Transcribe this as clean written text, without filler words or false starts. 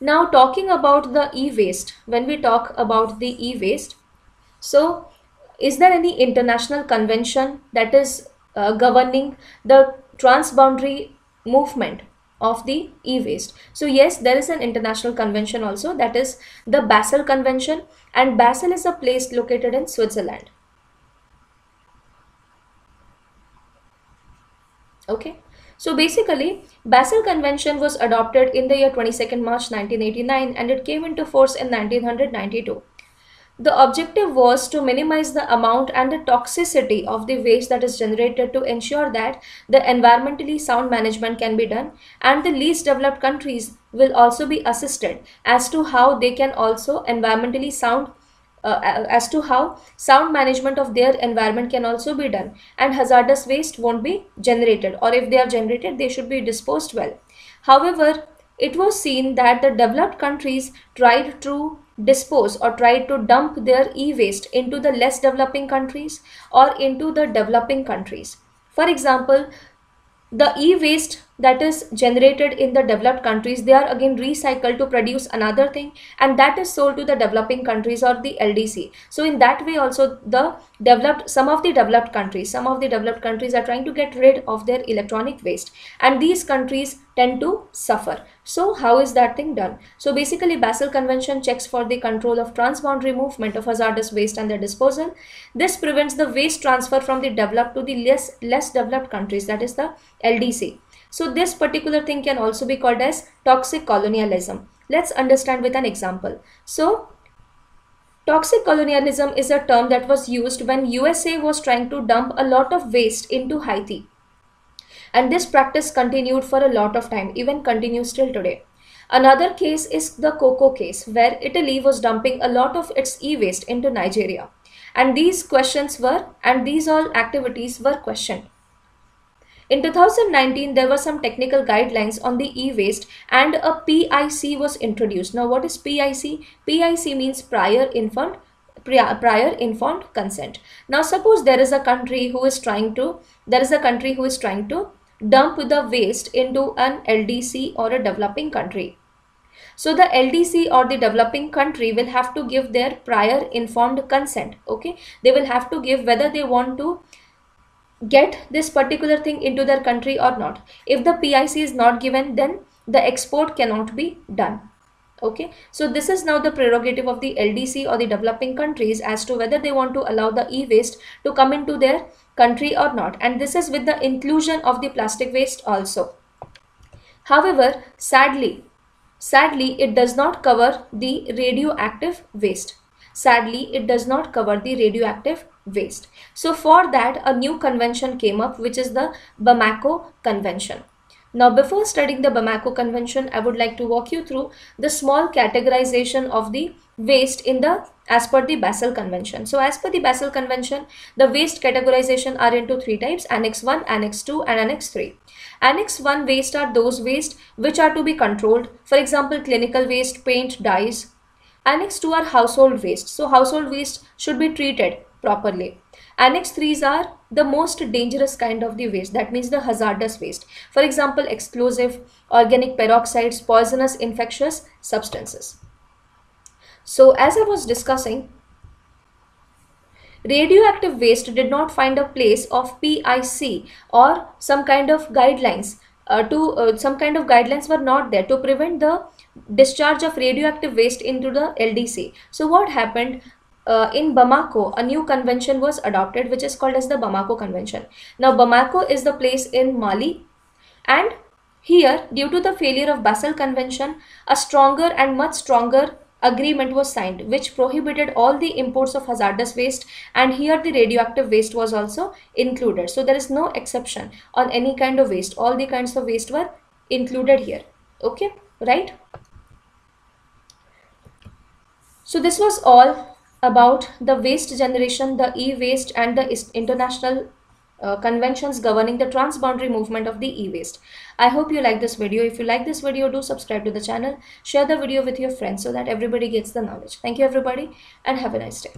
Now talking about the e-waste, when we talk about the e-waste, so is there any international convention that is governing the transboundary movement of the e-waste? So yes, there is an international convention also, that is the Basel Convention, and Basel is a place located in Switzerland. Okay, so basically Basel Convention was adopted in the year 22nd March 1989 and it came into force in 1992. The objective was to minimize the amount and the toxicity of the waste that is generated to ensure that the environmentally sound management can be done, and the least developed countries will also be assisted as to how they can also environmentally sound as to how sound management of their environment can also be done, and hazardous waste won't be generated, or if they are generated they should be disposed well. However, it was seen that the developed countries tried to dispose or tried to dump their e-waste into the less developing countries or into the developing countries. For example, the e-waste that is generated in the developed countries, they are again recycled to produce another thing, and that is sold to the developing countries or the LDC. So in that way also some of the developed countries are trying to get rid of their electronic waste, and these countries tend to suffer. So how is that thing done? So basically Basel Convention checks for the control of transboundary movement of hazardous waste and their disposal. This prevents the waste transfer from the developed to the less developed countries, that is the LDC. So this particular thing can also be called as toxic colonialism. Let's understand with an example. So toxic colonialism is a term that was used when USA was trying to dump a lot of waste into Haiti. And this practice continued for a lot of time, even continues till today. Another case is the cocoa case, where Italy was dumping a lot of its e-waste into Nigeria. And these all activities were questioned. In 2019, there were some technical guidelines on the e-waste and a PIC was introduced. Now, what is PIC? PIC means prior informed consent. Now, suppose there is a country who is trying to dump the waste into an LDC or a developing country. So the LDC or the developing country will have to give their prior informed consent. Okay, they will have to give whether they want to get this particular thing into their country or not. If the PIC is not given, then the export cannot be done. Okay, so this is now the prerogative of the LDC or the developing countries as to whether they want to allow the e-waste to come into their country or not, and this is with the inclusion of the plastic waste also. However, sadly it does not cover the radioactive waste. So for that, a new convention came up, which is the Bamako Convention. Now, before studying the Bamako Convention, I would like to walk you through the small categorization of the waste as per the Basel Convention. So as per the Basel Convention, the waste categorization are into three types: Annex 1, Annex 2 and Annex 3. Annex 1 waste are those waste which are to be controlled. For example, clinical waste, paint, dyes. Annex 2 are household waste. So household waste should be treated properly. Annex 3s are the most dangerous kind of the waste, that means the hazardous waste. For example, explosive, organic peroxides, poisonous infectious substances. So as I was discussing, radioactive waste did not find a place of PIC or some kind of guidelines. Some kind of guidelines were not there to prevent the discharge of radioactive waste into the LDC. So what happened? In Bamako, a new convention was adopted, which is called as the Bamako Convention. Now, Bamako is the place in Mali, and here, due to the failure of Basel Convention, a stronger and much stronger agreement was signed, which prohibited all the imports of hazardous waste, and here the radioactive waste was also included. So there is no exception on any kind of waste. All the kinds of waste were included here. Okay, right? So this was all about the waste generation, the e-waste and the international conventions governing the transboundary movement of the e-waste. I hope you like this video. If you like this video, do subscribe to the channel, share the video with your friends so that everybody gets the knowledge. Thank you everybody and have a nice day.